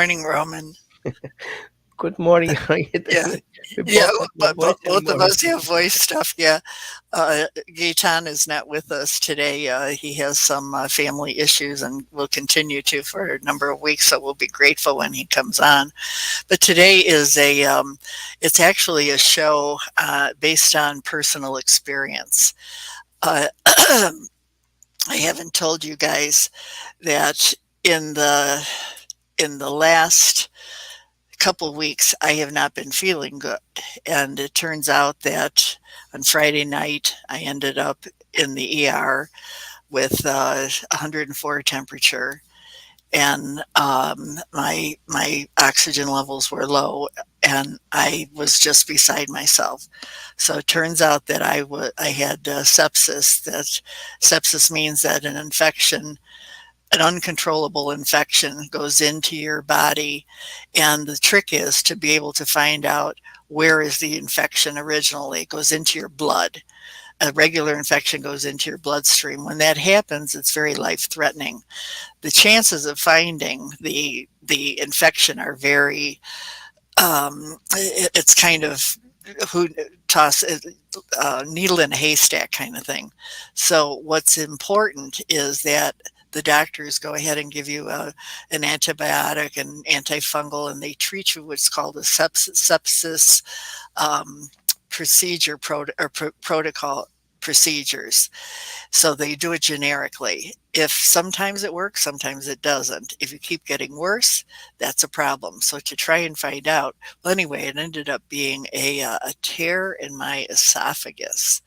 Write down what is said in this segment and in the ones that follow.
morning, Roman. Good morning. How are you Yeah, doing? We yeah, both have no but voice both of anymore. us have voice stuff. Yeah, Gaetan is not with us today. He has some family issues and will continue to for a number of weeks. So we'll be grateful when he comes on. But today is it's actually a show based on personal experience. Uh, I haven't told you guys that in the in the last couple weeks, I have not been feeling good. And it turns out that on Friday night, I ended up in the ER with 104 temperature, and my oxygen levels were low, and I was just beside myself. So it turns out that I had sepsis. That sepsis means that an uncontrollable infection goes into your body, and the trick is to be able to find out where is the infection originally. It goes into your blood. A regular infection goes into your bloodstream. When that happens, it's very life threatening. The chances of finding the infection are very it's kind of who toss needle in a haystack kind of thing. So what's important is that the doctors go ahead and give you an antibiotic and antifungal, and they treat you what's called a sepsis um, protocol procedures. So they do it generically. If sometimes it works, sometimes it doesn't. If you keep getting worse, that's a problem. So to try and find out, well, anyway, it ended up being a tear in my esophagus.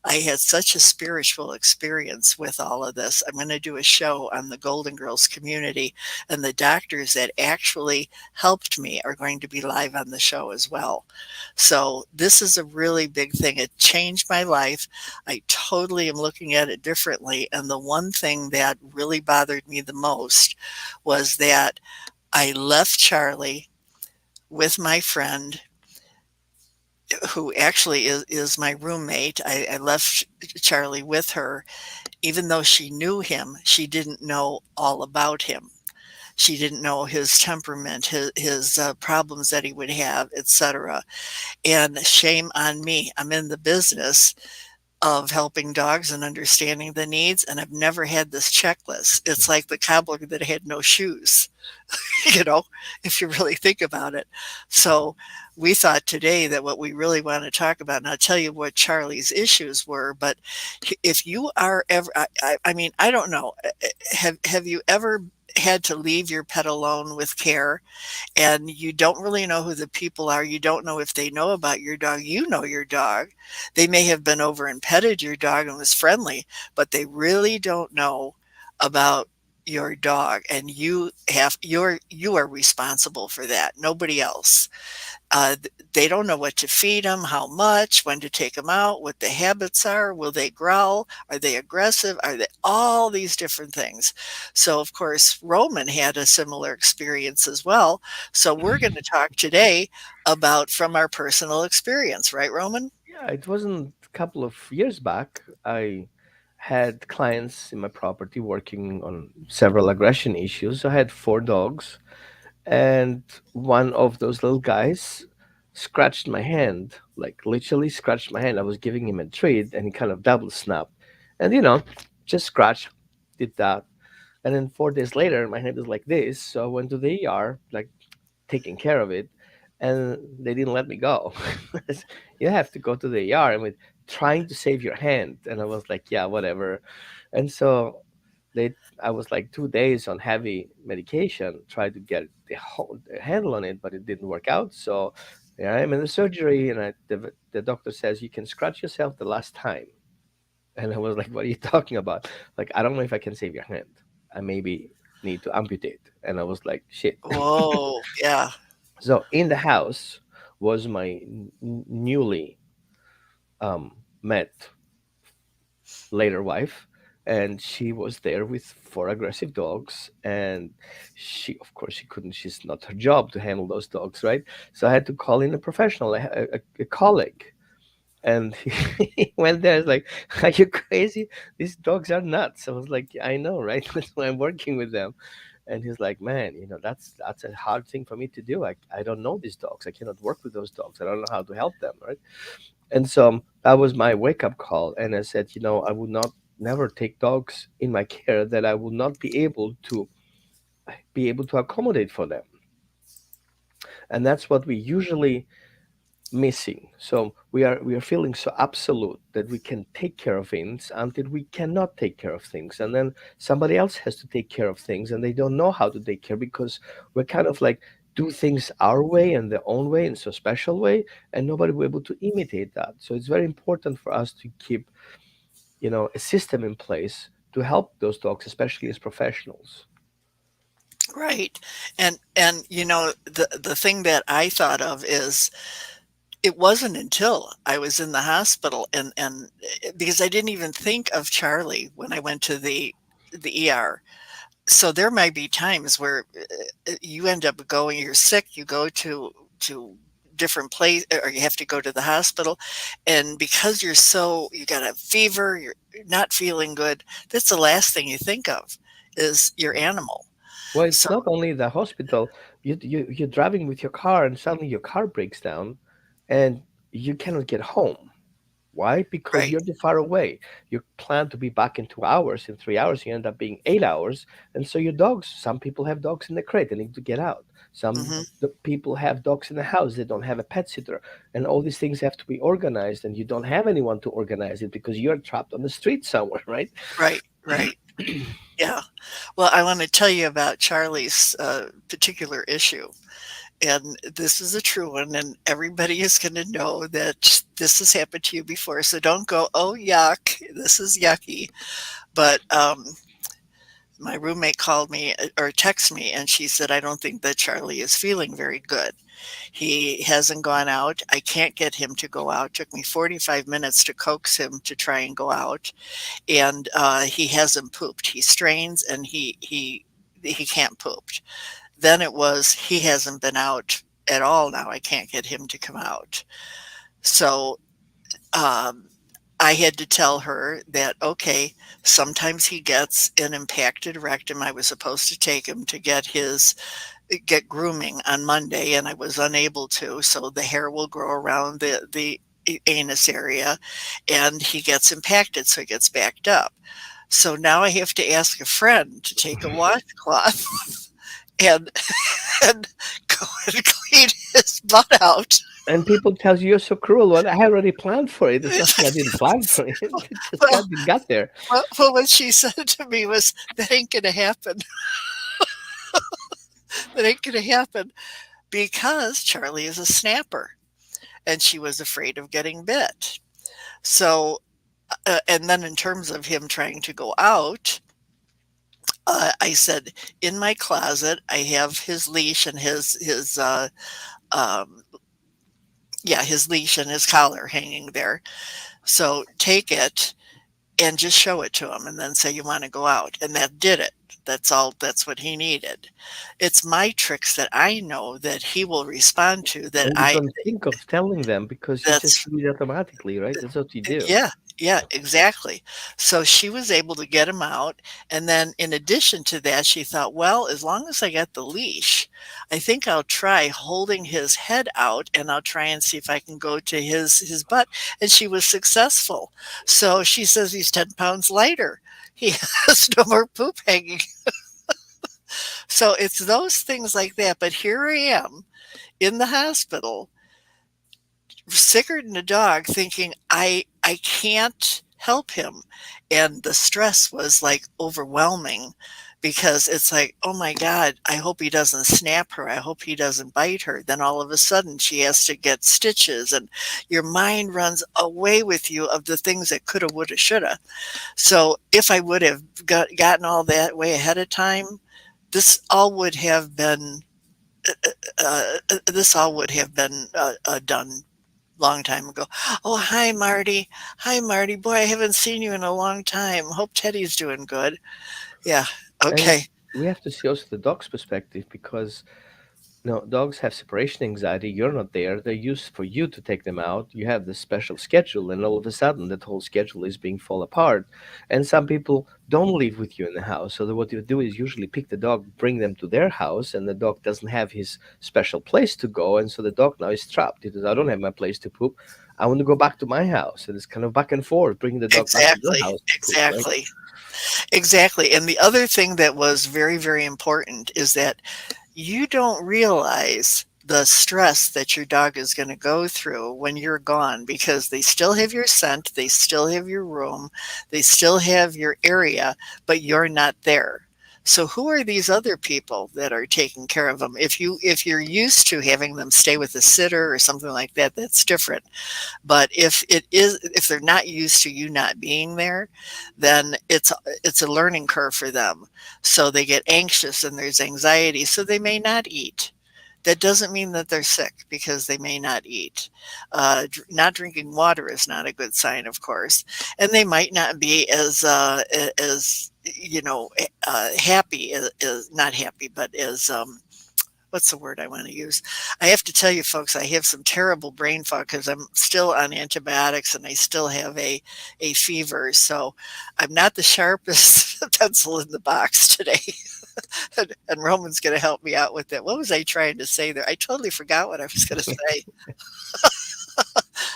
I had such a spiritual experience with all of this. I'm going to do a show on the Golden Girls community, and the doctors that actually helped me are going to be live on the show as well. So this is a really big thing. It changed my life. I totally am looking at it differently. And the one thing that really bothered me the most was that I left Charlie with my friend who actually is my roommate. I left Charlie with her. Even though she knew him, she didn't know all about him. She didn't know his temperament, his problems that he would have, etc. And shame on me. I'm in the business of helping dogs and understanding the needs, and I've never had this checklist. It's like the cobbler that had no shoes, you know, if you really think about it. So we thought today that what we really want to talk about, and I'll tell you what Charlie's issues were, but if you are ever, I mean, I don't know, have you ever had to leave your pet alone with care, and you don't really know who the people are? You don't know if they know about your dog. You know your dog. They may have been over and petted your dog and was friendly, but they really don't know about your dog, and you are responsible for that, nobody else. They don't know what to feed them, how much, when to take them out, what the habits are. Will they growl? Are they aggressive? Are they all these different things? So, of course, Roman had a similar experience as well. So, we're going to talk today about from our personal experience, right, Roman? Yeah, it wasn't a couple of years back. I had clients in my property working on several aggression issues. I had four dogs, and one of those little guys scratched my hand, like literally scratched my hand. I was giving him a treat, and he kind of double snapped, and just scratch, did that. And then 4 days later, my hand is like this. So I went to the ER, like taking care of it, and they didn't let me go. You have to go to the ER. I mean, trying to save your hand, and I was like, yeah, whatever. And so they, I was like 2 days on heavy medication, tried to get the handle on it, but it didn't work out. So yeah, I'm in the surgery, and the doctor says you can scratch yourself the last time. And I was like, what are you talking about? Like, I don't know if I can save your hand. I maybe need to amputate. And I was like, shit. Whoa, yeah. So in the house was my newly met later wife, and she was there with four aggressive dogs. And she, of course, she couldn't. She's not her job to handle those dogs, right? So I had to call in a professional, a colleague. And he went there. It's like, are you crazy? These dogs are nuts. I was like, I know, right? That's why I'm working with them. And he's like, man, that's a hard thing for me to do. I don't know these dogs. I cannot work with those dogs. I don't know how to help them, right? And so that was my wake up call. And I said, I would not never take dogs in my care that I would not be able to accommodate for them. And that's what we usually missing. So we are feeling so absolute that we can take care of things until we cannot take care of things, and then somebody else has to take care of things, and they don't know how to take care because we're kind of like do things our way and their own way in so special way, and nobody will be able to imitate that. So it's very important for us to keep a system in place to help those dogs, especially as professionals. Right. And the thing that I thought of is it wasn't until I was in the hospital and because I didn't even think of Charlie when I went to the ER. So there might be times where you end up going, you're sick, you go to different place, or you have to go to the hospital, and because you got a fever, you're not feeling good, that's the last thing you think of is your animal. Well, it's So not only the hospital. You're driving with your car, and suddenly your car breaks down, and you cannot get home. Why? Because right. you're too far away. You plan to be back in 2 hours. In 3 hours, you end up being 8 hours. And so your dogs, some people have dogs in the crate. They need to get out. Some Hmm. the people have dogs in the house. They don't have a pet sitter. And all these things have to be organized. And you don't have anyone to organize it because you're trapped on the street somewhere, right? Right, right. Yeah. Well, I want to tell you about Charlie's particular issue. And this is a true one, and everybody is going to know that this has happened to you before. So don't go, oh, yuck, this is yucky. But my roommate called me or texted me, and she said, I don't think that Charlie is feeling very good. He hasn't gone out. I can't get him to go out. It took me 45 minutes to coax him to try and go out. And he hasn't pooped. He strains and he can't poop. Then it was he hasn't been out at all now. I can't get him to come out. So um, I had to tell her that, okay, sometimes he gets an impacted rectum. I was supposed to take him to get grooming on Monday, and I was unable to. So the hair will grow around the anus area, and he gets impacted, so he gets backed up. So now I have to ask a friend to take a washcloth and and go and clean his butt out. And people tell you you're so cruel. Well, I already planned for it. It's nothing I didn't plan for it. It just Well, got there. what she said to me was, "That ain't gonna happen. That ain't gonna happen," because Charlie is a snapper, and she was afraid of getting bit. So, and then in terms of him trying to go out, I said, "In my closet, I have his leash and um, his leash and his collar hanging there. So take it and just show it to him and then say you want to go out." And that did it. That's all. That's what he needed. It's my tricks that I know that he will respond to that And you I don't think of telling them because you just that's do it automatically, right? That's what you do. yeah, yeah, exactly. So she was able to get him out, and then in addition to that, she thought, "Well, as long as I got the leash, I think I'll try holding his head out, and I'll try and see if I can go to his butt." And she was successful. So she says he's 10 pounds lighter. He has no more poop hanging. So it's those things like that. But here I am in the hospital, sicker than a dog, thinking I can't help him, and the stress was like overwhelming because it's like, oh my god, I hope he doesn't snap her, I hope he doesn't bite her. Then all of a sudden she has to get stitches, and your mind runs away with you of the things that coulda, woulda, shoulda. So if I would have gotten all that way ahead of time, this all would have been done long time ago. Oh, hi, Marty. Hi, Marty. Boy, I haven't seen you in a long time. Hope Teddy's doing good. Yeah. And Okay. we have to see also the dog's perspective because No, dogs have separation anxiety. You're not there. They're used for you to take them out. You have this special schedule, and all of a sudden, that whole schedule is being fall apart. And some people don't live with you in the house. So what you do is usually pick the dog, bring them to their house, and the dog doesn't have his special place to go, and so the dog now is trapped. He says, "I don't have my place to poop. I want to go back to my house." And it's kind of back and forth, bringing the dog back to your Exactly, house to poop, right? exactly, exactly. And the other thing that was very, very important is that you don't realize the stress that your dog is going to go through when you're gone because they still have your scent, they still have your room, they still have your area, but you're not there. So who are these other people that are taking care of them? If you're used to having them stay with a sitter or something like that, that's different. But if they're not used to you not being there, then it's a learning curve for them. So they get anxious and there's anxiety, so they may not eat. That doesn't mean that they're sick because they may not eat. Not drinking water is not a good sign, of course, and they might not be as happy as not happy, but as what's the word I want to use? I have to tell you, folks, I have some terrible brain fog because I'm still on antibiotics and I still have a fever. So I'm not the sharpest pencil in the box today. And Roman's going to help me out with it. What was I trying to say there? I totally forgot what I was going to say.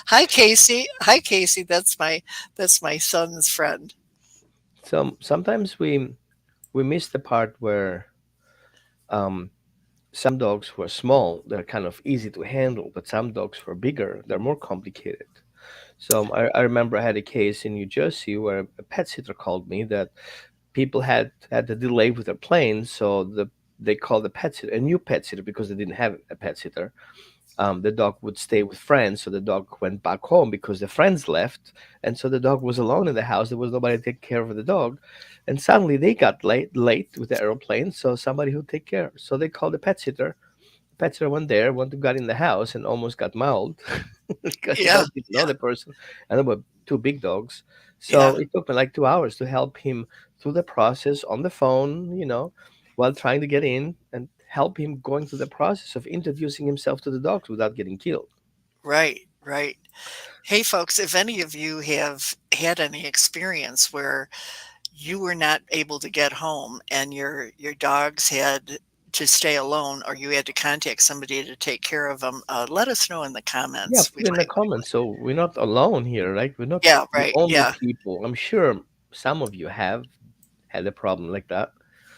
Hi, Casey. Hi, Casey. That's my son's friend. So sometimes we miss the part where um, some dogs who are small, they're kind of easy to handle, but some dogs who are bigger, they're more complicated. So I remember I had a case in New Jersey where a pet sitter called me that people had a delay with their plane, so they called the pet sitter, a new pet sitter, because they didn't have a pet sitter. The dog would stay with friends, so the dog went back home because the friends left, and so the dog was alone in the house. There was nobody to take care of the dog, and suddenly they got late with the aeroplane, so somebody who take care. So they called the pet sitter. Pet sitter went there, got in the house, and almost got mauled because the Yeah, dog didn't know the person, and there were two big dogs. yeah, So it took me like 2 hours to help him through the process on the phone, while trying to get in and help him going through the process of introducing himself to the dogs without getting killed. right, right. Hey, folks, if any of you have had any experience where you were not able to get home and your dogs had to stay alone or you had to contact somebody to take care of them, let us know in the Yeah, comments. put in the comments. So we're not alone here, right? We're not Yeah, the right. only Yeah, people. I'm sure some of you have had a problem like that.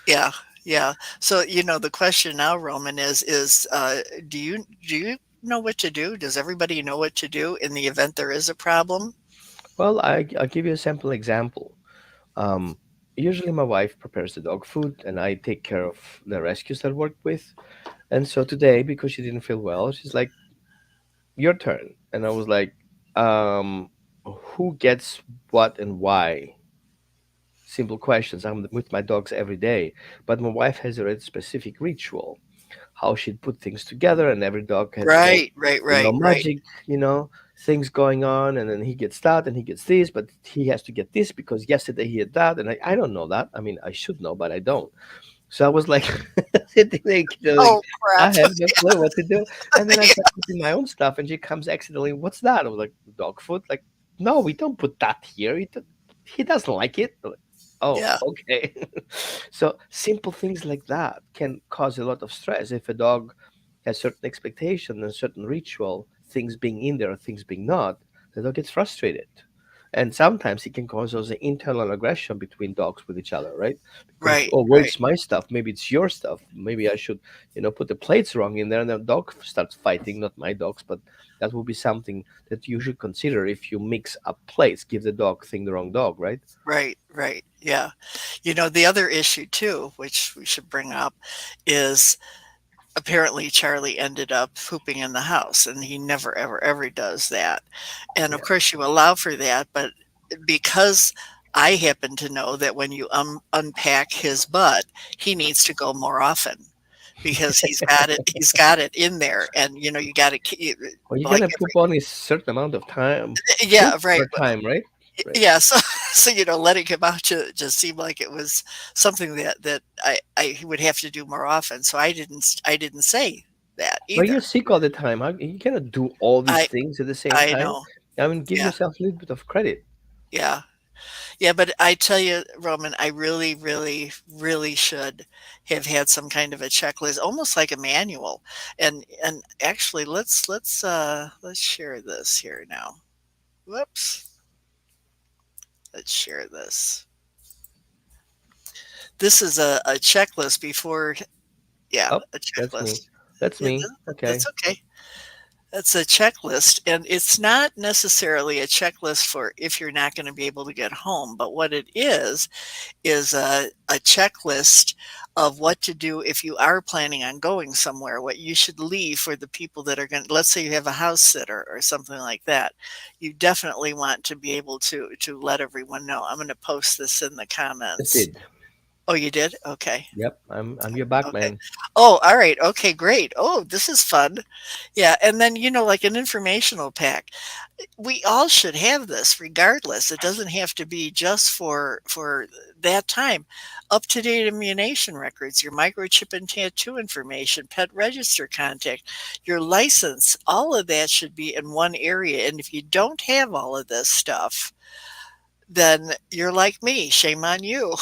yeah, yeah. So, the question now, Roman, do you know what to do? Does everybody know what to do in the event there is a problem? Well, I'll give you a simple example. Um, Usually my wife prepares the dog food and I take care of the rescues that I work with. And so today, because she didn't feel well, she's like, "Your turn." And I was like, um, "Who gets what and why?" Simple questions. I'm with my dogs every day, but my wife has a very specific ritual, how she'd put things together, and every dog has their own, Right, right, right, right. magic, things going on, and then he gets that, and he gets this, but he has to get this because yesterday he had that, and I don't know that. I mean, I should know, but I don't. So I was like sitting there, like, Oh, I crap. have no clue what to do. And then I start putting my own stuff, and she comes accidentally, "What's that?" I was like, "Dog food." Like, "No, we don't put that here. He doesn't like it." I'm like, "Oh, Yeah, okay." So simple things like that can cause a lot of stress if a dog has certain expectation and certain ritual, things being in there, things being not. The dog gets frustrated. And sometimes it can cause also internal aggression between dogs with each other, right? Because, right, oh, well, right, it's my stuff. Maybe it's your stuff. Maybe I should, put the plates wrong in there, and the dog starts fighting, not my dogs. But that will be something that you should consider if you mix up plates, give the dog thing the wrong dog, right? right, right. Yeah. The other issue too, which we should bring up, is apparently Charlie ended up pooping in the house, and he never, ever, ever does that. And of Yeah. course, you allow for that, but because I happen to know that when you unpack his butt, he needs to go more often because he's got it in there, and you got to keep Well, you're like gonna poop only a certain amount of time, yeah, poop right. per time, right? Right. Yeah, so letting him out just seemed like it was something that I would have to do more often. So I didn't say. that But either. you're sick all the time. How, you cannot do all these I things at the same I time. know. I mean, give Yeah, yourself a little bit of credit. yeah. Yeah, but I tell you, Roman, I really, really, really should have had some kind of a checklist, almost like a manual. And actually, let's share this here now. Whoops. Let's share this. This is a checklist before, yeah, Oh, a that's me. checklist. That's Yeah, me. Okay. that's okay. That's a checklist, and it's not necessarily a checklist for if you're not going to be able to get home, but what it is a checklist of what to do if you are planning on going somewhere, what you should leave for the people that are going to, let's say you have a house sitter or something like that. You definitely want to be able to let everyone know. I'm going to post this in the It comments. did. Oh, you did? Okay. Yep. I'm your back Okay. man. Oh, all right. Okay, great. Oh, this is fun. Yeah, and then, like an informational pack. We all should have this regardless. It doesn't have to be just for that time. Up-to-date immunization records, your microchip and tattoo information, pet register contact, your license, all of that should be in one area. And if you don't have all of this stuff, then you're like me. Shame on you.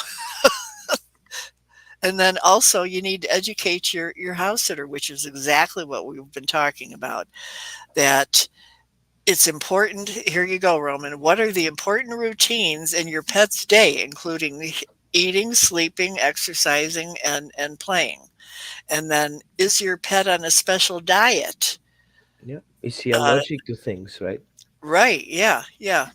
And then also you need to educate your house sitter, which is exactly what we've been talking about. That it's important. Here you go, Roman. What are the important routines in your pet's day, including eating, sleeping, exercising, and playing? And then, is your pet on a special diet? Yeah. Is he Uh, allergic to things, right? right. Yeah. Yeah.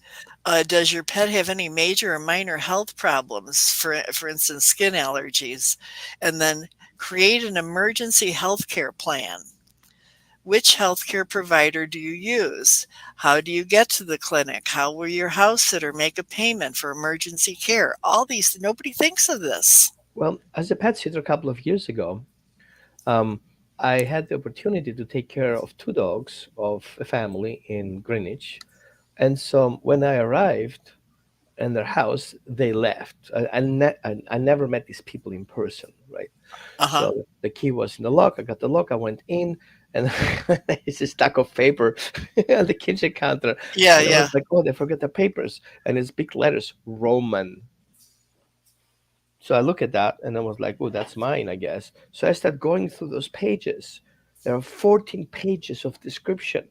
Does your pet have any major or minor health problems? For instance, skin allergies, and then create an emergency healthcare plan. Which healthcare provider do you use? How do you get to the clinic? How will your house sitter make a payment for emergency care? All these, nobody thinks of this. Well, as a pet sitter a couple of years ago, um, I had the opportunity to take care of two dogs of a family in Greenwich. And so when I arrived in their house, they left. I never met these people in person, right? Uh huh. So the key was in the lock. I got the lock. I went in, and it's a stack of paper on the kitchen counter. Yeah, And I was yeah, like, oh, they forgot the papers. And it's big letters, Roman. So I look at that and I was like, oh, that's mine, I guess. So I start going through those pages. There are 14 pages of description.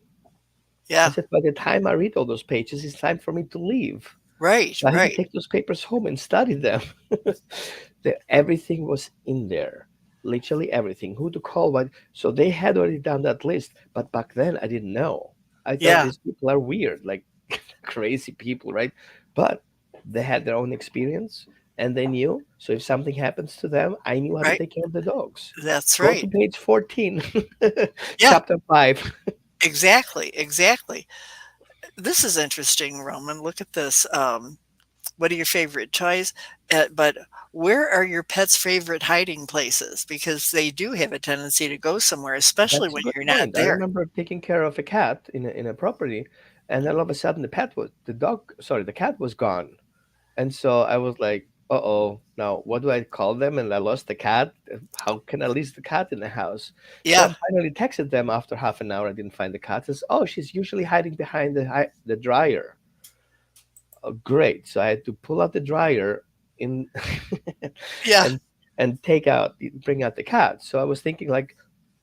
I yeah. said, by the time I read all those pages, it's time for me to leave. Right, So I had to right. take those papers home and study them. Everything was in there, literally everything. Who to call, what. So they had already done that list, but back then I didn't know. I thought Yeah, these people are weird, like crazy people, right? But they had their own experience and they knew. So if something happens to them, I knew how to right. take care of the dogs. That's Go to right. page 14, Yeah, chapter 5. exactly, exactly. This is interesting, Roman. Look at this. What are your favorite toys? But where are your pet's favorite hiding places? Because they do have a tendency to go somewhere, especially That's a when good you're not point. I there. remember taking care of a cat in a property, and then all of a sudden the cat was gone. And so I was like, uh-oh, now what do I call them? And I lost the cat. How can I leave the cat in the house? So I Yeah, finally texted them after half an hour. I didn't find the cat. Says, oh, she's usually hiding behind the dryer. Oh, great. So I had to pull out the dryer in yeah, and bring out the cat. So I was thinking like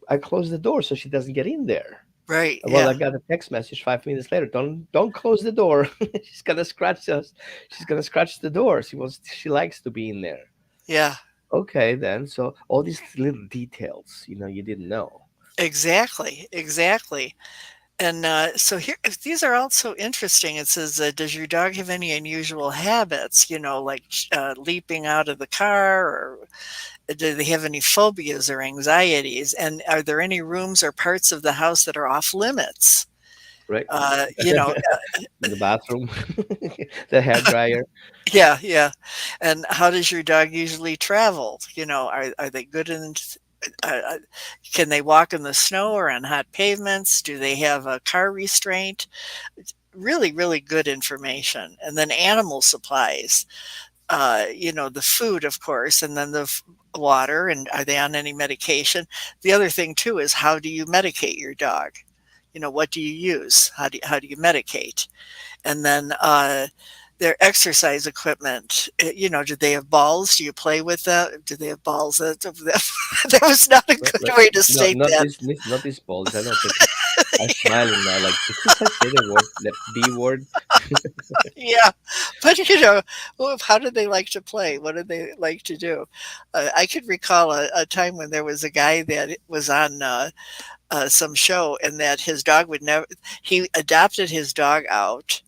I close the door so she doesn't get in there. right. Well, Yeah, I got a text message 5 minutes later. Don't close the door. She's gonna scratch us. She's gonna scratch the door. She likes to be in there. yeah. Okay, then. So all these little details, you didn't know. Exactly, exactly. And so here, these are also interesting. It says, "Does your dog have any unusual habits? Like leaping out of the car, or do they have any phobias or anxieties? And are there any rooms or parts of the house that are off limits?" Right? Uh, you know, In the bathroom, the hair dryer. yeah, yeah. And how does your dog usually travel? Are they good in? Can they walk in the snow or on hot pavements? Do they have a car restraint? Really, really good information. And then animal supplies. the food, of course, and then the water, and are they on any medication? The other thing too is how do you medicate your dog? What do you use? How do you medicate? And then their exercise equipment. Do they have balls? Do you play with that? Do they have balls? That was not a Right, good right. way to No, state that. not these balls. I know people are smiling now. Like, did he just say the word, the B word? Yeah, but well, how do they like to play? What do they like to do? I could recall a time when there was a guy that was on some show, and that his dog would never. He adopted his dog out,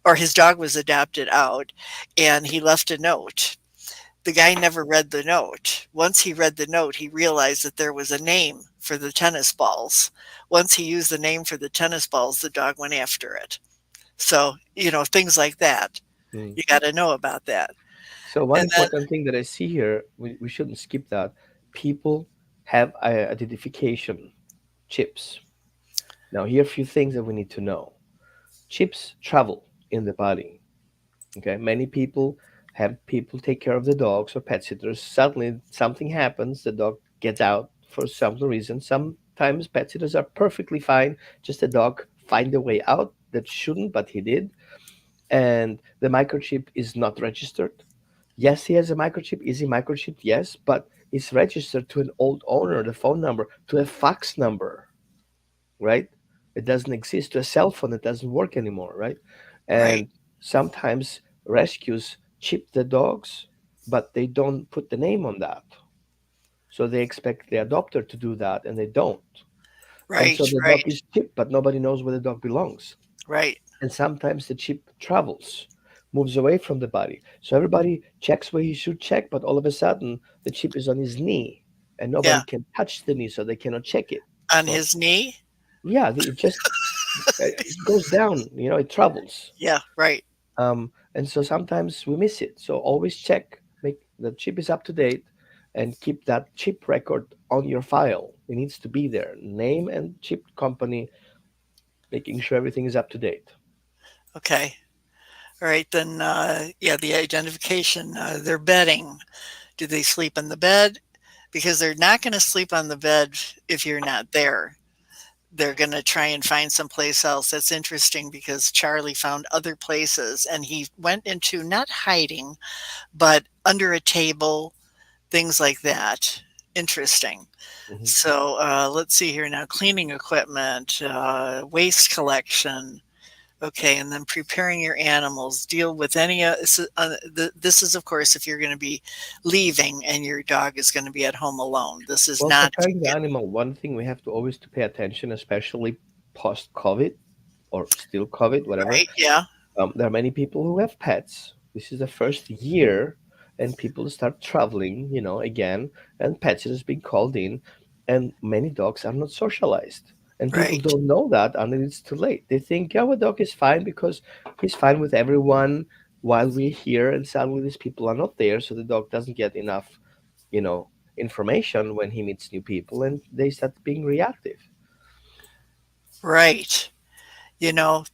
or his dog was adopted out, and he left a note. The guy never read the note. Once he read the note, he realized that there was a name for the tennis balls. Once he used the name for the tennis balls, the dog went after it. So, things like that. Hmm. You gotta know about that. So one And then important thing that I see here, we shouldn't skip that. People have identification chips. Now, here are a few things that we need to know. Chips travel in the body. Okay, many people have people take care of the dogs or pet sitters. Suddenly, something happens. The dog gets out for some reason. Sometimes pet sitters are perfectly fine. Just the dog find a way out that shouldn't, but he did. And the microchip is not registered. Yes, he has a microchip. Is he microchipped? Yes, but it's registered to an old owner, the phone number, to a fax number, right? It doesn't exist to a cell phone that doesn't work anymore, right? right, And sometimes rescues chip the dogs, but they don't put the name on that. So they expect the adopter to do that, and they don't. And right, so the dog right, is chipped, but nobody knows where the dog belongs. right. And sometimes the chip travels, moves away from the body. So everybody checks where he should check, but all of a sudden the chip is on his knee, and nobody Yeah, can touch the knee, so they cannot check it. on So his knee? yeah, it just it goes down, it travels. Yeah, right. And so sometimes we miss it. So always check, make the chip is up to date, and keep that chip record on your file. It needs to be there, name and chip company, making sure everything is up to date. Okay. All right, then, yeah, the identification, their bedding. Do they sleep in the bed? Because they're not gonna sleep on the bed if you're not there. They're gonna try and find someplace else. That's interesting because Charlie found other places, and he went into not hiding, but under a table, things like that. Interesting. Mhm. So let's see here now: cleaning equipment, waste collection. Okay, and then preparing your animals. Deal with any. This is, of course, if you're going to be leaving and your dog is going to be at home alone. This is Well, not if preparing you the get animal, one thing we have to always to pay attention, especially post-COVID or still COVID, whatever. right. Yeah, There are many people who have pets. This is the first year, and people start traveling, again, and pets is being called in, and many dogs are not socialized. And people right, don't know that until it's too late. They think, yeah, our dog is fine because he's fine with everyone while we're here, and suddenly these people are not there, so the dog doesn't get enough, you know, information when he meets new people, and they start being reactive. right.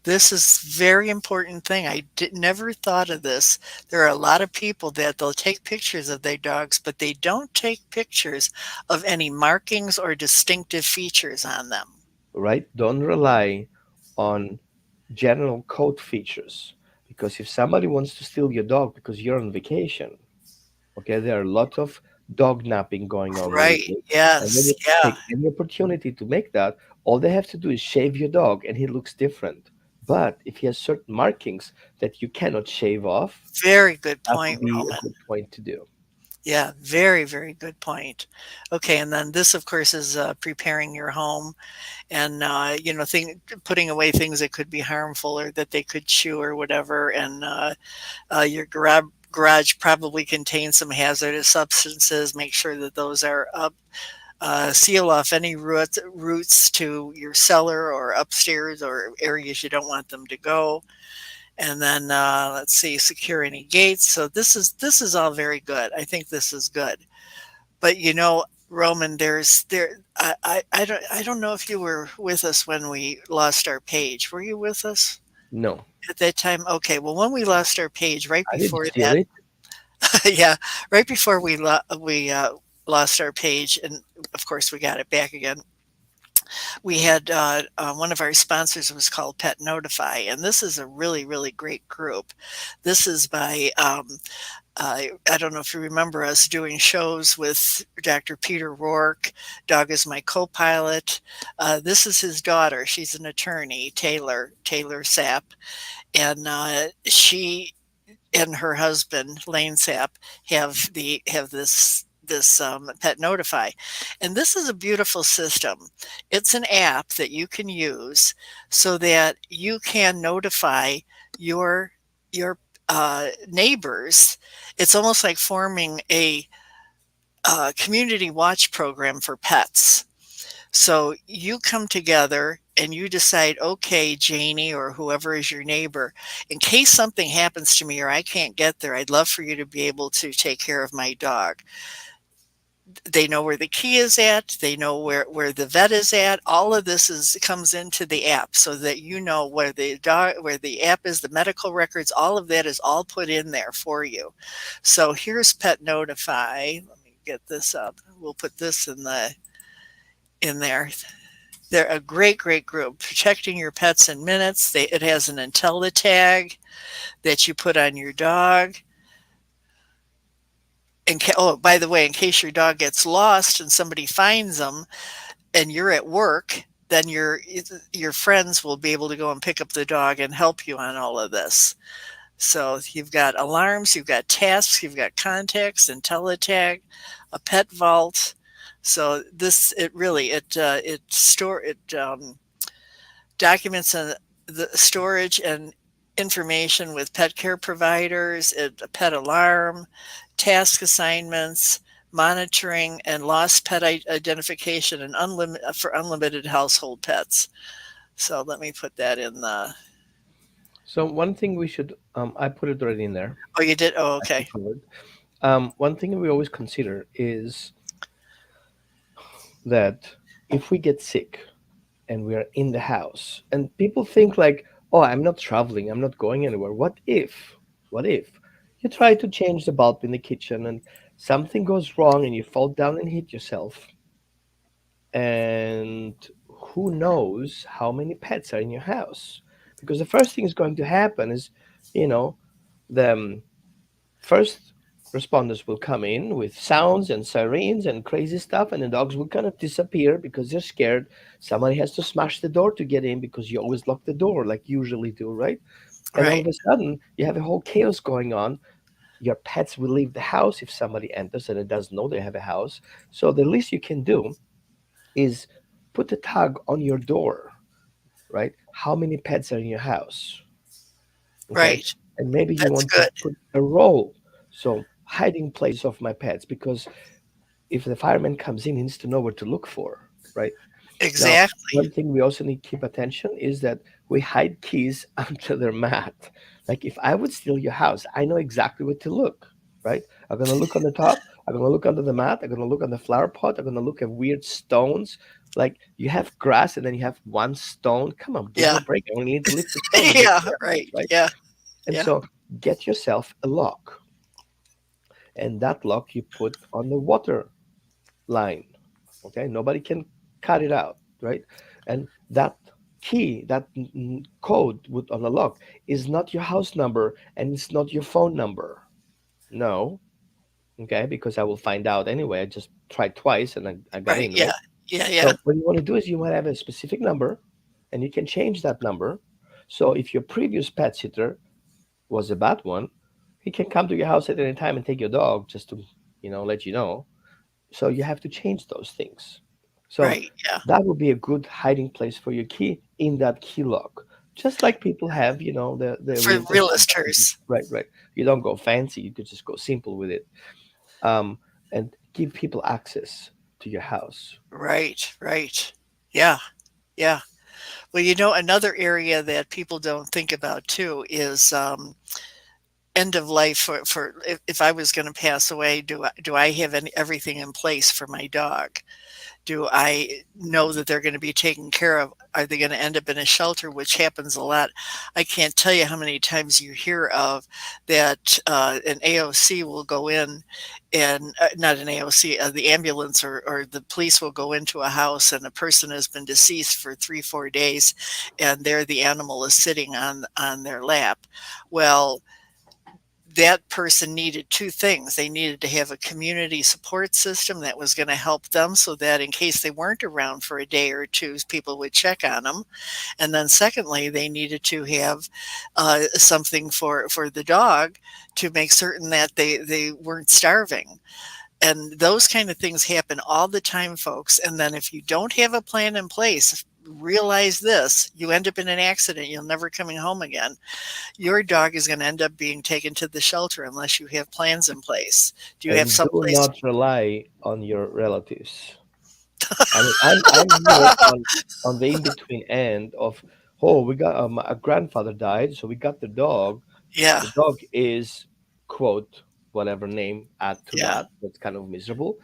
This is very important thing. I never thought of this. There are a lot of people that they'll take pictures of their dogs, but they don't take pictures of any markings or distinctive features on them. Right? Don't rely on general code features, because if somebody wants to steal your dog because you're on vacation, okay, there are a lot of dog napping going on Right. lately, and they Yes. will Yeah. take any opportunity to make that. All they have to do is shave your dog and he looks different. But if he has certain markings that you cannot shave off, Very good that would point, be a Roman. good point to do. Yeah, very, very good point. Okay, and then this, of course, is preparing your home and putting away things that could be harmful or that they could chew or whatever. And your garage probably contains some hazardous substances. Make sure that those are up. Seal off any routes to your cellar or upstairs or areas you don't want them to go. And then let's see, secure any gates. So this is all very good. I think this is good. But Roman, I don't know if you were with us when we lost our page. Were you with us No, at that time? Okay. Well, when we lost our page, right I didn't before steal that, it. Yeah, right before we lost our page, and of course we got it back again. We had one of our sponsors was called PetNotify, and this is a really, really great group. This is by I don't know if you remember us doing shows with Dr. Peter Rourke. Dog is my co-pilot. This is his daughter. She's an attorney, Taylor Sapp, and she and her husband Lane Sapp have this Pet Notify, and this is a beautiful system. It's an app that you can use so that you can notify your your neighbors. It's almost like forming a community watch program for pets. So you come together and you decide, okay, Janie or whoever is your neighbor, in case something happens to me or I can't get there, I'd love for you to be able to take care of my dog. They know where the key is at, they know where the vet is at. All of this is comes into the app so that you know where the app is, the medical records, all of that is all put in there for you. So here's Pet Notify. Let me get this up. We'll put this in there. They're a great, great group. Protecting your pets in minutes. It has an IntelliTag that you put on your dog. Oh, by the way, in case your dog gets lost and somebody finds them and you're at work, then your friends will be able to go and pick up the dog and help you on all of this. So you've got alarms, you've got tasks, you've got contacts, IntelliTag, a pet vault. So this it really it store it documents and the storage and information with pet care providers, a pet alarm, task assignments, monitoring, and lost pet identification and for unlimited household pets. So let me put that in the. So one thing we should, I put it already in there, Oh, you did. Oh, as you okay. covered. One thing we always consider is that if we get sick and we are in the house, and people think like, oh, I'm not traveling, I'm not going anywhere. What if you try to change the bulb in the kitchen and something goes wrong and you fall down and hit yourself? And who knows how many pets are in your house? Because the first thing is going to happen is, you know, the first responders will come in with sounds and sirens and crazy stuff, and the dogs will kind of disappear because they're scared. Somebody has to smash the door to get in because you always lock the door, like you usually do, right? And all of Right. a sudden, you have a whole chaos going on. Your pets will leave the house if somebody enters and it doesn't know they have a house. So the least you can do is put a tag on your door, right? How many pets are in your house? Okay. Right. And maybe you That's want to good. put a role. So hiding place of my pets, because if the fireman comes in, he needs to know where to look for, right? Now, Exactly. one thing we also need to keep attention is that we hide keys under their mat. Like if I would steal your house, I know exactly where to look, right? I'm gonna look on the top, I'm gonna look under the mat, I'm gonna look on the flower pot, I'm gonna look at weird stones. Like you have grass and then you have one stone. Come on, give me Yeah. a break. I only need to lift the stone and get to Yeah. your house, Right. right? Yeah. And Yeah. so get yourself a lock, and that lock you put on the water line. Okay, nobody can cut it out, right? And that key, that code with on the lock is not your house number and it's not your phone number. No, okay, because I will find out anyway. I just tried twice and I got Right. in, Yeah. right? Yeah. Yeah. So what you want to do is you want to have a specific number and you can change that number. So if your previous pet sitter was a bad one, he can come to your house at any time and take your dog just to, let you know. So you have to change those things. So Right. Yeah. that would be a good hiding place for your key in that key lock. Just like people have, the For realtors have that. realtors. Right, right. You don't go fancy, you could just go simple with it. Um, and give people access to your house. Right. Right. Yeah. Yeah. Well, another area that people don't think about too is end of life for if I was going to pass away, do I have everything in place for my dog? Do I know that they're going to be taken care of? Are they going to end up in a shelter, which happens a lot? I can't tell you how many times you hear of that an AOC will go in and not an AOC, the ambulance or the police will go into a house and a person has been deceased for 3, 4 days, and there the animal is sitting on their lap. Well, that person needed two things. They needed to have a community support system that was going to help them so that in case they weren't around for a day or two, people would check on them. And then secondly, they needed to have something for the dog to make certain that they weren't starving. And those kind of things happen all the time, folks. And then if you don't have a plan in place, realize this, you end up in an accident, you'll never coming home again. Your dog is going to end up being taken to the shelter unless you have plans in place. Do you have And some do place? not rely on your relatives. I mean, I'm here on the in between end of, oh, we got a grandfather died, so we got the dog. Yeah, The dog is, quote, whatever name add to yeah, that. That's kind of miserable.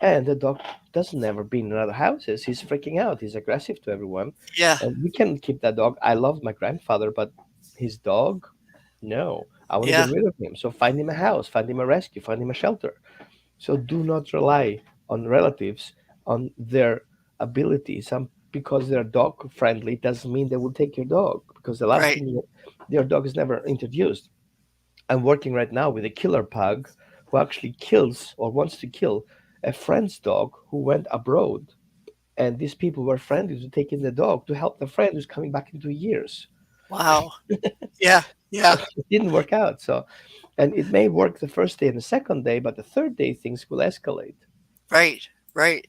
And the dog doesn't ever been in other houses. He's freaking out. He's aggressive to everyone. yeah, And we can keep that dog. I love my grandfather, but his dog, no. I want to get yeah, rid of him. So find him a house, find him a rescue, find him a shelter. So do not rely on relatives on their ability. Some because they're dog friendly doesn't mean they will take your dog because the last right. thing their dog is never introduced. I'm working right now with a killer pug who actually kills or wants to kill a friend's dog who went abroad. And these people were friendly to taking the dog to help the friend who's coming back in 2 years. Wow. Yeah, So yeah, it didn't work out. So, and it may work the first day and the second day, but the third day things will escalate. right, right.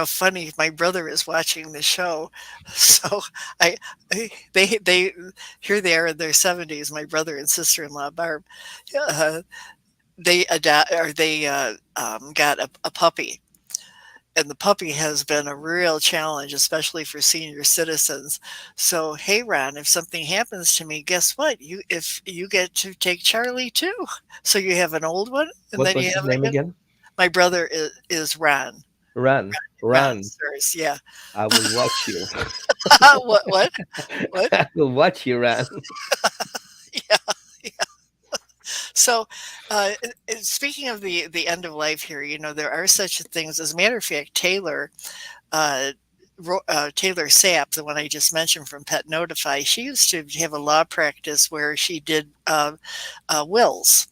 Funny, my brother is watching the show, so they here they are in their 70s. My brother and sister-in-law Barb, uh, they got a puppy, and the puppy has been a real challenge, especially for senior citizens. So, hey, Ron, if something happens to me, guess what? If you get to take Charlie too. So you have an old one, and What then you was his have name again. again? My brother is Ron. Run, Ron run. Stars, yeah. I will watch you. What? What? What? I will watch you run. Yeah. So, speaking of the end of life here, there are such things. As a matter of fact, uh, Taylor Sapp, the one I just mentioned from PetNotify, she used to have a law practice where she did wills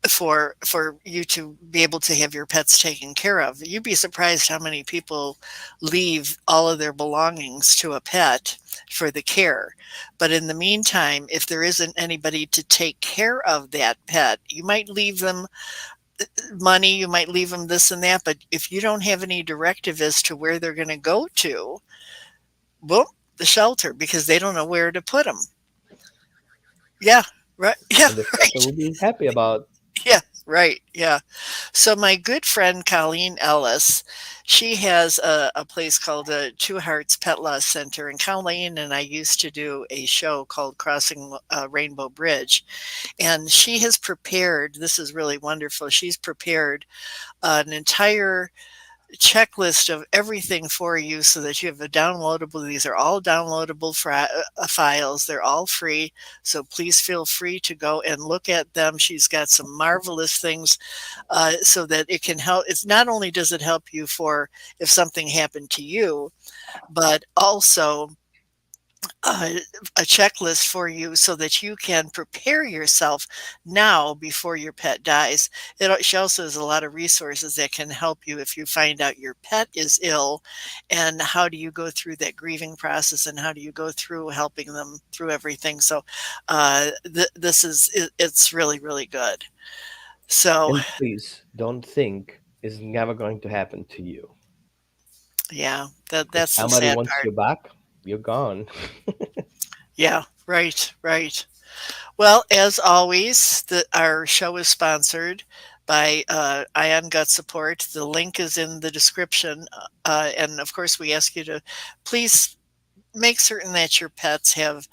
for you to be able to have your pets taken care of. You'd be surprised how many people leave all of their belongings to a pet for the care. But in the meantime, if there isn't anybody to take care of that pet, you might leave them money, you might leave them this and that, but if you don't have any directive as to where they're going to go to, well, the shelter, because they don't know where to put them. Yeah, right. Yeah, And the shelter right. will be happy about. Yeah, right. Yeah. So my good friend Colleen Ellis, she has a place called Two Hearts Pet Loss Center, and Colleen and I used to do a show called Crossing Rainbow Bridge, and she has prepared. This is really wonderful. She's prepared an entire checklist of everything for you so that you have a downloadable. These are all downloadable files. They're all free. So please feel free to go and look at them. She's got some marvelous things so that it can help. It's not only does it help you for if something happened to you, but also uh, a checklist for you so that you can prepare yourself now before your pet dies. She also has a lot of resources that can help you if you find out your pet is ill, and how do you go through that grieving process and how do you go through helping them through everything. So it's really, really good. So And please don't think it's never going to happen to you. yeah, If that's the somebody sad wants part. you back, you're gone. Yeah, right, right. Well, as always, our show is sponsored by Ion Gut Support. The link is in the description. And of course, we ask you to please make certain that your pets have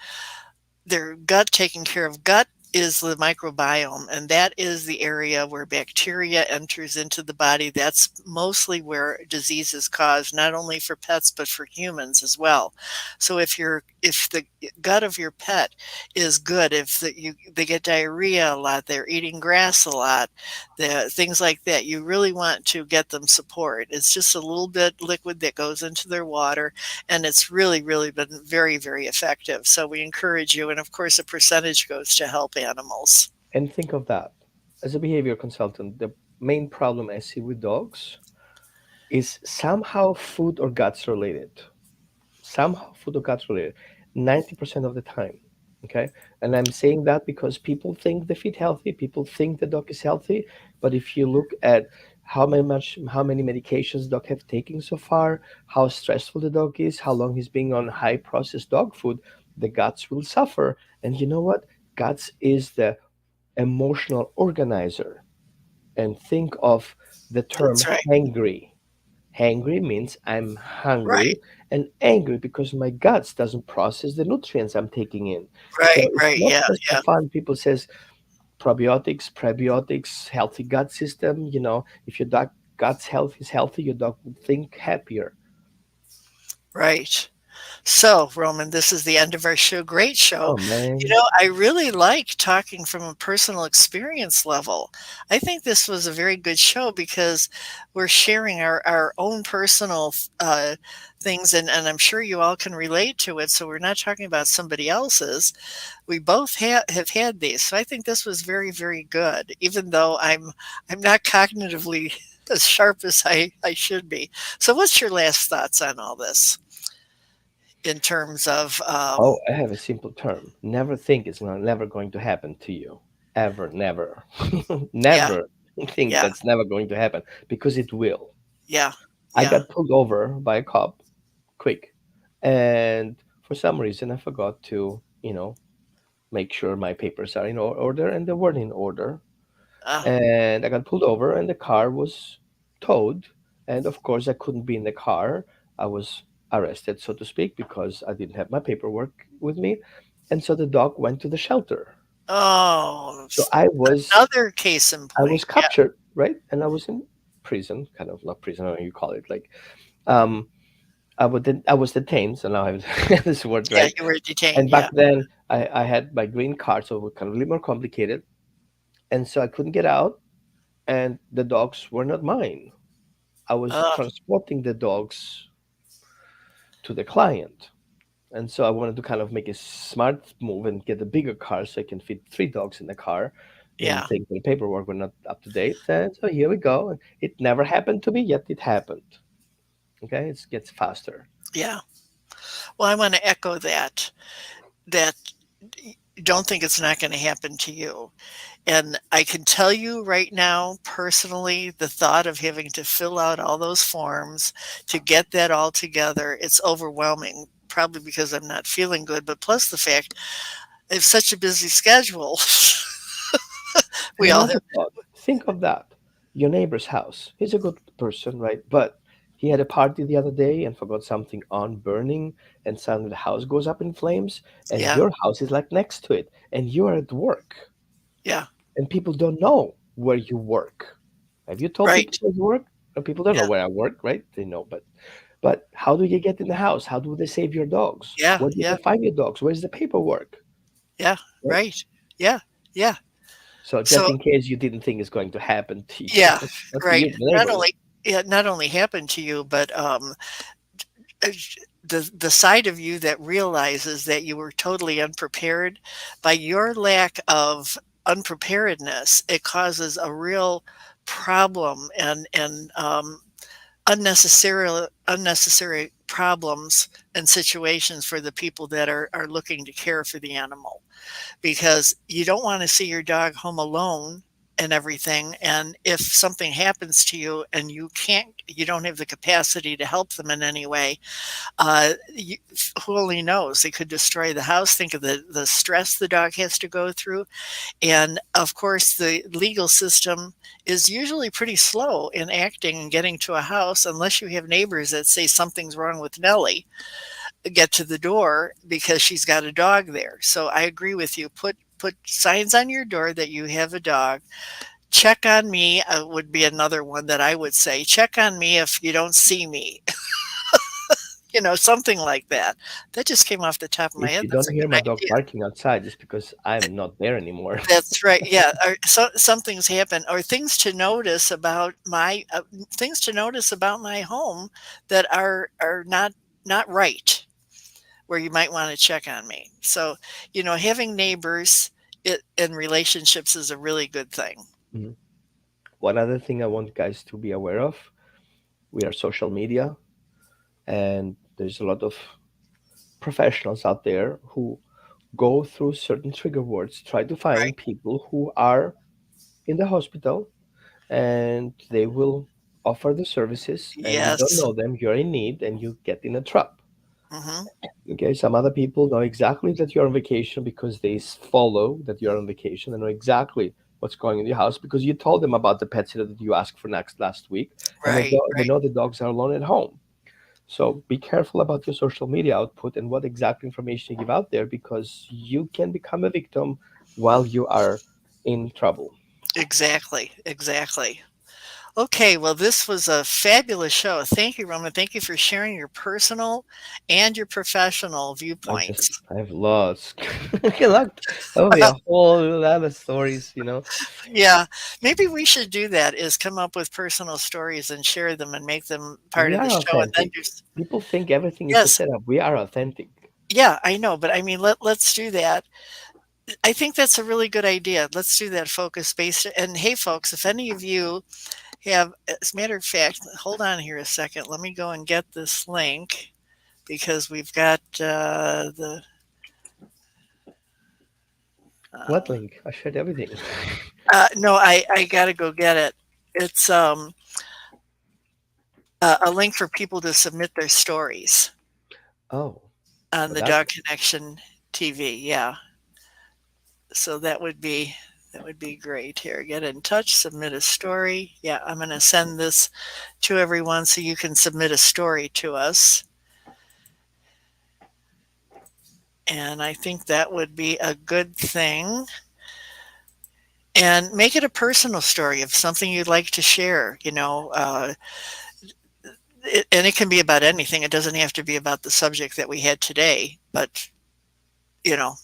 their gut taken care of. Gut is the microbiome, and that is the area where bacteria enters into the body. That's mostly where disease is caused, not only for pets but for humans as well. So if the gut of your pet is good, if they get diarrhea a lot, they're eating grass a lot, things like that, you really want to get them support. It's just a little bit liquid that goes into their water, and it's really, really been very, very effective. So we encourage you, and of course, a percentage goes to help animals. And think of that. As a behavior consultant, the main problem I see with dogs is somehow food or guts related. Somehow food or guts related. 90% of the time. Okay. And I'm saying that because people think they feed healthy, people think the dog is healthy. But if you look at how many medications dog have taken so far, how stressful the dog is, how long he's being on high processed dog food, the guts will suffer. And you know what? Guts is the emotional organizer. And think of the term That's right. hangry. Hangry means I'm Right, hungry and angry because my guts doesn't process the nutrients I'm taking in. So right, it's right. not Yeah, just for yeah. fun. People says probiotics, prebiotics, healthy gut system. If your dog gut's health is healthy, your dog will think happier. Right. So, Roman, this is the end of our show. Great show. Oh man. I really like talking from a personal experience level. I think this was a very good show because we're sharing our own personal things, and I'm sure you all can relate to it. So, we're not talking about somebody else's. We both have had these. So, I think this was very, very good, even though I'm not cognitively as sharp as I should be. So, what's your last thoughts on all this in terms of, Oh, I have a simple term. Never think it's not never going to happen to you. Ever, never. yeah, Never think yeah, that's never going to happen because it will. yeah, I yeah. got pulled over by a cop quick. And for some reason, I forgot to, make sure my papers are in order, and they weren't in order. Uh, And I got pulled over, and the car was towed. And of course, I couldn't be in the car. I was arrested, so to speak, because I didn't have my paperwork with me. And so the dog went to the shelter. oh, So another case in I point. was captured, right? And I was in prison, kind of not prison, I don't know how you call it, like um I was detained, so now I have this word Yeah, right. you were detained. And back Yeah. then, I had my green card, so it was kind of a little more complicated. And so I couldn't get out, and the dogs were not mine. I was Uh, transporting the dogs to the client. And so I wanted to kind of make a smart move and get a bigger car so I can fit three dogs in the car. Didn't yeah, think the paperwork were not up to date. And so here we go. And it never happened to me, yet it happened. Okay, it gets faster. yeah. Well, I want to echo that. That don't think it's not going to happen to you. And I can tell you right now, personally, the thought of having to fill out all those forms to get that all together, it's overwhelming. Probably because I'm not feeling good, but plus the fact I have such a busy schedule. And We all another have, thought, think of that. Your neighbor's house. He's a good person, right? But he had a party the other day and forgot something on burning, and suddenly the house goes up in flames, and yeah, your house is like next to it, and you're at work, yeah, and people don't know where you work. Have you told people right, where you work? No, people don't know yeah, where I work, right? They know, but how do you get in the house? How do they save your dogs? yeah, Where do yeah, they find your dogs? Where's the paperwork? yeah, Right? right, yeah, yeah. So just So in case you didn't think it's going to happen to you, yeah, not to right. you, the Not neighbors. only not only happened to you, but uh, the side of you that realizes that you were totally unprepared by your lack of unpreparedness, it causes a real problem and unnecessary problems and situations for the people that are looking to care for the animal, because you don't want to see your dog home alone and everything. And if something happens to you and you don't have the capacity to help them in any way, you, who only knows? They could destroy the house. Think of the stress the dog has to go through. And of course, the legal system is usually pretty slow in acting and getting to a house unless you have neighbors that say something's wrong with Nellie, get to the door because she's got a dog there. So I agree with you. put signs on your door that you have a dog. Check on me would be another one that I would say. Check on me if you don't see me, something like that. That just came off the top of my If head. you That's don't a hear good my dog idea. barking outside, it's because I'm not there anymore. That's right. Yeah, or something's happened, or things to notice about my home that are not right, where you might want to check on me. So, having neighbors in relationships is a really good thing. Mhm. One other thing I want guys to be aware of, we are social media, and there's a lot of professionals out there who go through certain trigger words, try to Right. find people who are in the hospital, and they will offer the services, and you don't Yes. know them, you're in need, and you get in a trap. Hmm. Okay, some other people know exactly that you're on vacation because they follow that you're on vacation and know exactly what's going on in your house because you told them about the pet sitter that you asked for next last week, and Right. they Right. know the dogs are alone at home. So be careful about your social media output and what exact information you give out there because you can become a victim while you are in trouble. Exactly. Exactly. Okay, well, this was a fabulous show. Thank you, Roman. Thank you for sharing your personal and your professional viewpoints. I have lots. Look, that would be a whole lot of stories, you know. Yeah, maybe we should do that, is come up with personal stories and share them and make them part We of the are show, and then authentic. People think everything is a yes, setup. We are authentic. yeah, I know, but I mean, let's do that. I think that's a really good idea. Let's do that focus based. And hey, folks, if any of you have, as a matter of fact, hold on here a second. Let me go and get this link because we've got the. What Uh, link? I shared everything. no, I gotta go get it. It's a link for people to submit their stories Oh, on well, the that's Dog Connection TV. Yeah, so that would be great. Here, get in touch, submit a story. Yeah, I'm going to send this to everyone so you can submit a story to us. And I think that would be a good thing. And make it a personal story of something you'd like to share. And it can be about anything. It doesn't have to be about the subject that we had today. But you know,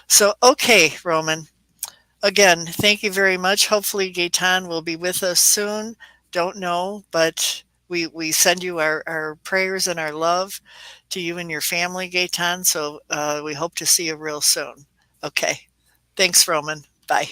so okay, Roman. Again, thank you very much. Hopefully, Gaetan will be with us soon. Don't know, but we send you our prayers and our love to you and your family, Gaetan. So we hope to see you real soon. Okay. Thanks, Roman. Bye.